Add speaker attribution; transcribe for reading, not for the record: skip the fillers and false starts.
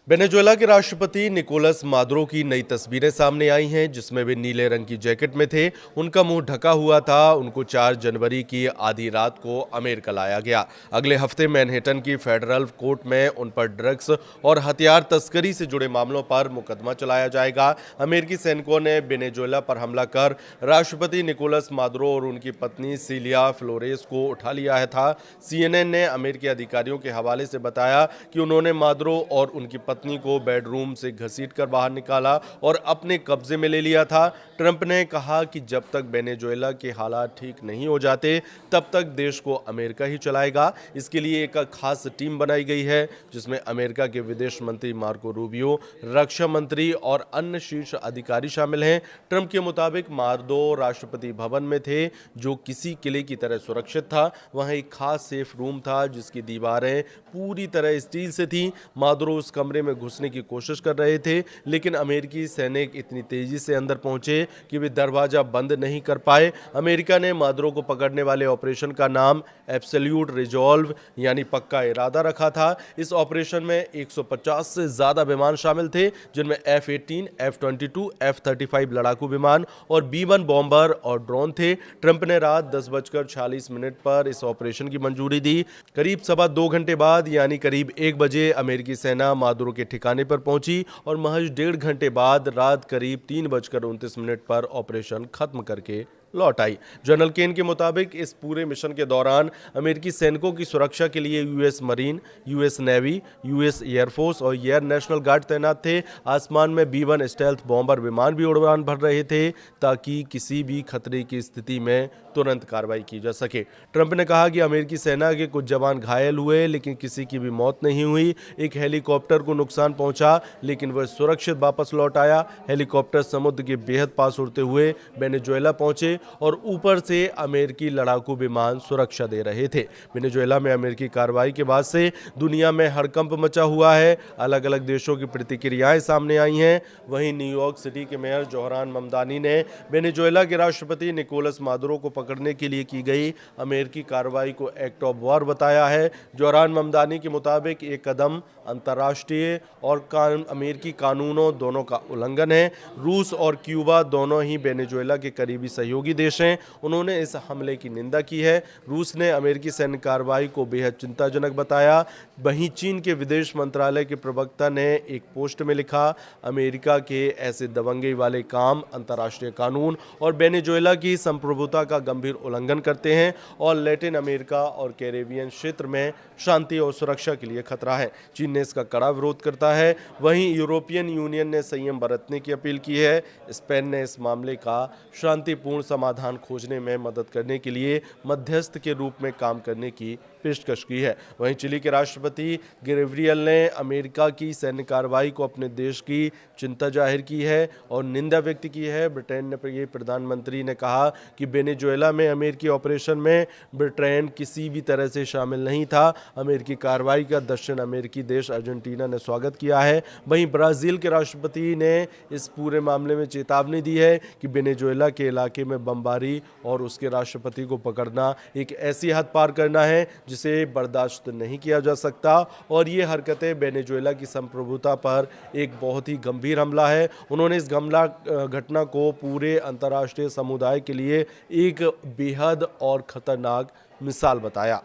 Speaker 1: Venezuela के राष्ट्रपति Nicolas Maduro की नई तस्वीरें सामने आई हैं, जिसमें वे नीले रंग की जैकेट में थे। उनका मुंह ढका हुआ था। उनको 4 जनवरी की आधी रात को अमेरिका लाया गया। अगले हफ्ते मैनहेटन की फेडरल कोर्ट में उन पर ड्रग्स और हथियार तस्करी से जुड़े मामलों पर मुकदमा चलाया जाएगा। अमेरिकी सैनिकों ने वेनेजुएला पर हमला कर राष्ट्रपति निकोलस मादुरो और उनकी पत्नी सिलिया फ्लोरेस को उठा लिया था। CNN ने अमेरिकी अधिकारियों के हवाले से बताया कि उन्होंने मादुरो और उनकी पत्नी को बेडरूम से घसीटकर बाहर निकाला और अपने कब्जे में ले लिया था। ट्रंप ने कहा कि जब तक वेनेजुएला के हालात ठीक नहीं हो जाते तब तक देश को अमेरिका ही चलाएगा। इसके लिए एक खास टीम बनाई गई है, जिसमें अमेरिका के विदेश मंत्री मार्को रूबियो, रक्षा मंत्री और अन्य शीर्ष अधिकारी शामिल हैं। ट्रंप के मुताबिक मादुरो राष्ट्रपति भवन में थे, जो किसी किले की तरह सुरक्षित था। वहां एक खास सेफ रूम था, जिसकी दीवारें पूरी तरह स्टील से थी। मादुरो उस कमरे में घुसने की कोशिश कर रहे थे, लेकिन अमेरिकी सैनिक इतनी तेजी से अंदर पहुंचे कि वे दरवाजा बंद नहीं कर पाए। अमेरिका ने मादुरो को पकड़ने वाले ऑपरेशन का नाम एब्सोल्यूट रिजॉल्व यानी पक्का इरादा रखा था। इस ऑपरेशन में 150 से ज्यादा विमान शामिल थे, जिनमें F-18, F-22, F-35 लड़ाकू विमान और B-1 बॉम्बर और ड्रोन थे। ट्रंप ने रात 10:46 पर इस ऑपरेशन की मंजूरी दी। करीब सवा 2 घंटे बाद यानी करीब 1 बजे अमेरिकी सेना मादुरो के ठिकाने पर पहुंची और महज 1.5 घंटे बाद रात करीब 3:29 पर ऑपरेशन खत्म करके लौट आई। जनरल केन के मुताबिक इस पूरे मिशन के दौरान अमेरिकी सैनिकों की सुरक्षा के लिए US marine, US navy, US air force और एयर नेशनल गार्ड तैनात थे। आसमान में B-1 स्टेल्थ बॉम्बर विमान भी उड़ान भर रहे थे, ताकि किसी भी खतरे की स्थिति में तुरंत कार्रवाई की जा सके। ट्रंप ने कहा कि अमेरिकी सेना के कुछ जवान घायल हुए, लेकिन किसी की भी मौत नहीं हुई। एक हेलीकॉप्टर को नुकसान पहुंचा, लेकिन वह सुरक्षित वापस लौट आया। हेलीकॉप्टर समुद्र के बेहद पास उड़ते हुए वेनेजुएला पहुंचे और ऊपर से अमेरिकी लड़ाकू विमान सुरक्षा दे रहे थे। वेनेजुएला में अमेरिकी कार्रवाई के बाद से दुनिया में हड़कंप मचा हुआ है। अलग अलग देशों की प्रतिक्रियाएं सामने आई हैं। वहीं न्यूयॉर्क सिटी के मेयर जोहरान ममदानी ने वेनेजुएला के राष्ट्रपति निकोलस मादुरो को पकड़ने के लिए की गई अमेरिकी कार्रवाई को एक्ट ऑफ वॉर बताया है। जोहरान ममदानी के मुताबिक ये कदम अंतर्राष्ट्रीय और अमेरिकी कानूनों दोनों का उल्लंघन है। रूस और क्यूबा दोनों ही वेनेजुएला के करीबी सहयोगी देश हैं। उन्होंने इस हमले की निंदा की है। रूस ने अमेरिकी सैन्य कार्रवाई को बेहद चिंताजनक बताया। वहीं चीन के विदेश मंत्रालय के प्रवक्ता ने एक पोस्ट में लिखा, अमेरिका के ऐसे दबंगई वाले काम अंतर्राष्ट्रीय कानून और वेनेजुएला की संप्रभुता का गंभीर उल्लंघन करते हैं और लैटिन अमेरिका और कैरेबियन क्षेत्र में शांति और सुरक्षा के लिए खतरा है। चीन ने इसका कड़ा विरोध करता है। वहीं यूरोपियन यूनियन ने संयम बरतने की अपील की है। स्पेन ने इस मामले का शांतिपूर्ण समाधान खोजने में मदद करने के लिए मध्यस्थ के रूप में काम करने की पेशकश की है। वहीं चिली के राष्ट्रपति गैब्रियल ने अमेरिका की सैन्य कार्रवाई को अपने देश की चिंता जाहिर की है और निंदा व्यक्त की है। ब्रिटेन के प्रधानमंत्री ने कहा कि वेनेजुएला में अमेरिकी ऑपरेशन में ब्रिटेन किसी भी तरह से शामिल नहीं था। अमेरिकी कार्रवाई का दक्षिण अमेरिकी देश अर्जेंटीना ने स्वागत किया है। वहीं ब्राजील के राष्ट्रपति ने इस पूरे मामले में चेतावनी दी है कि वेनेजुएला के इलाके में बमबारी और उसके राष्ट्रपति को पकड़ना एक ऐसी हद पार करना है जिसे बर्दाश्त नहीं किया जा सकता और ये हरकतें वेनेजुएला की संप्रभुता पर एक बहुत ही गंभीर हमला है। उन्होंने इस घटना को पूरे अंतर्राष्ट्रीय समुदाय के लिए एक बेहद और खतरनाक मिसाल बताया।